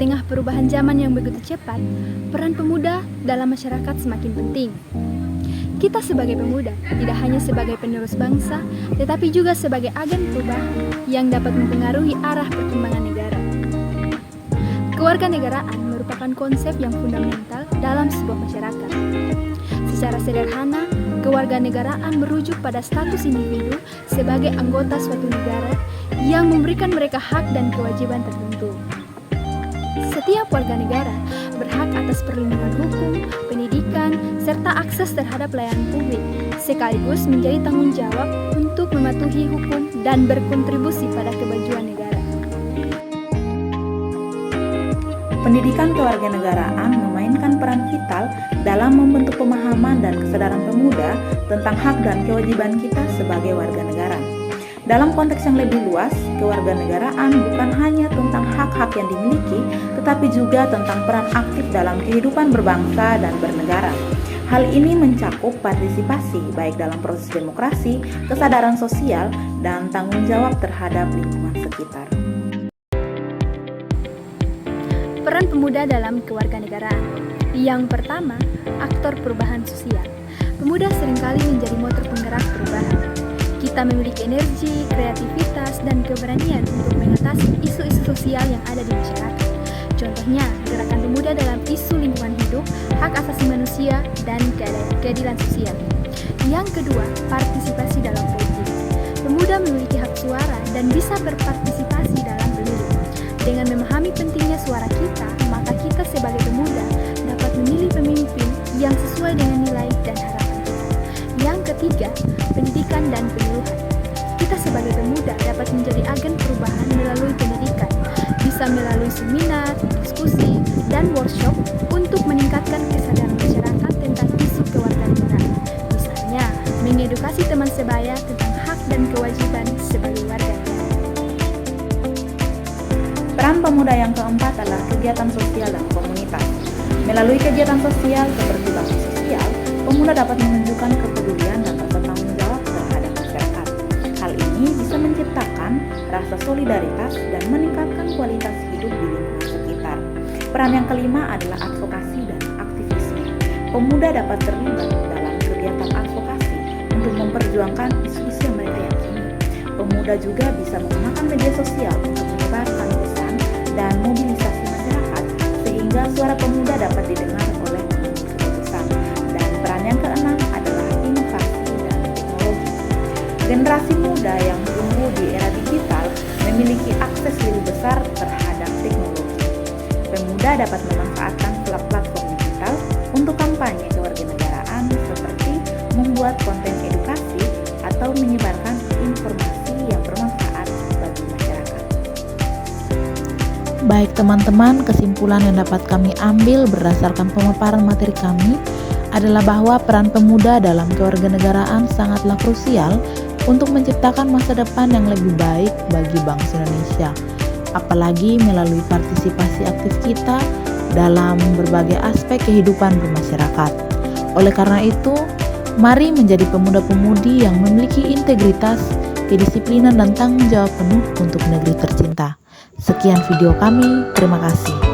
tengah perubahan zaman yang begitu cepat, peran pemuda dalam masyarakat semakin penting. Kita sebagai pemuda tidak hanya sebagai penerus bangsa, tetapi juga sebagai agen perubahan yang dapat mempengaruhi arah perkembangan negara. Kewarganegaraan merupakan konsep yang fundamental dalam sebuah masyarakat. Secara sederhana, kewarganegaraan merujuk pada status individu sebagai anggota suatu negara yang memberikan mereka hak dan kewajiban tertentu. Setiap warga negara berhak atas perlindungan hukum, pendidikan, serta akses terhadap layanan publik, sekaligus menjadi tanggung jawab untuk mematuhi hukum dan berkontribusi pada kemajuan negara. Pendidikan kewarganegaraan memainkan peran vital dalam membentuk pemahaman dan kesadaran pemuda tentang hak dan kewajiban kita sebagai warga negara. Dalam konteks yang lebih luas, kewarganegaraan bukan hanya tentang hak-hak yang dimiliki, tetapi juga tentang peran aktif dalam kehidupan berbangsa dan bernegara. Hal ini mencakup partisipasi baik dalam proses demokrasi, kesadaran sosial, dan tanggung jawab terhadap lingkungan sekitar. Peran pemuda dalam kewarganegaraan. Yang pertama, aktor perubahan sosial. Pemuda seringkali menjadi motor penggerak perubahan. Kita memiliki energi, kreativitas, dan keberanian untuk mengatasi isu-isu sosial yang ada di masyarakat. Contohnya, gerakan pemuda dalam isu lingkungan hidup, hak asasi manusia, dan keadilan sosial. Yang kedua, partisipasi dalam politik. Pemuda memiliki hak suara dan bisa berpartisipasi dalam pemilu. Dengan memahami pentingnya suara kita, maka kita sebagai pemuda dapat memilih pemimpin yang sesuai dengan nilai dan harapan kita. Yang ketiga, pendidikan dan penyuluhan. Kita sebagai pemuda dapat menjadi agen perubahan melalui pendidikan, bisa melalui seminar, diskusi, dan workshop untuk meningkatkan kesadaran masyarakat tentang isu kewarganegaraan. Misalnya, mengedukasi teman sebaya tentang hak dan kewajiban sebagai warga negara. Peran pemuda yang keempat adalah kegiatan sosial dan komunitas. Melalui kegiatan sosial seperti bakti sosial, pemuda dapat menunjukkan kepedulian dan rasa tanggung jawab terhadap masyarakat. Hal ini bisa menciptakan rasa solidaritas dan meningkatkan kualitas hidup di lingkungan sekitar. Peran yang kelima adalah advokasi dan aktivisme. Pemuda dapat terlibat dalam kegiatan advokasi untuk memperjuangkan isu-isu yang mereka yakini. Pemuda juga bisa menggunakan media sosial untuk menyebarkan pesan dan mobilisasi masyarakat sehingga suara pemuda dapat didengar oleh pengambil keputusan. Dan peran yang keenam adalah inovasi dan teknologi. Generasi muda yang tumbuh di era digital memiliki akses lebih besar terhadap teknologi. Pemuda dapat memanfaatkan platform digital untuk kampanye kewarganegaraan seperti membuat konten edukasi atau menyebarkan informasi yang bermanfaat bagi masyarakat. Baik teman-teman, kesimpulan yang dapat kami ambil berdasarkan pemaparan materi kami adalah bahwa peran pemuda dalam kewarganegaraan sangatlah krusial untuk menciptakan masa depan yang lebih baik bagi bangsa Indonesia, apalagi melalui partisipasi aktif kita dalam berbagai aspek kehidupan bermasyarakat. Oleh karena itu, mari menjadi pemuda-pemudi yang memiliki integritas, kedisiplinan, dan tanggung jawab penuh untuk negeri tercinta. Sekian video kami, terima kasih.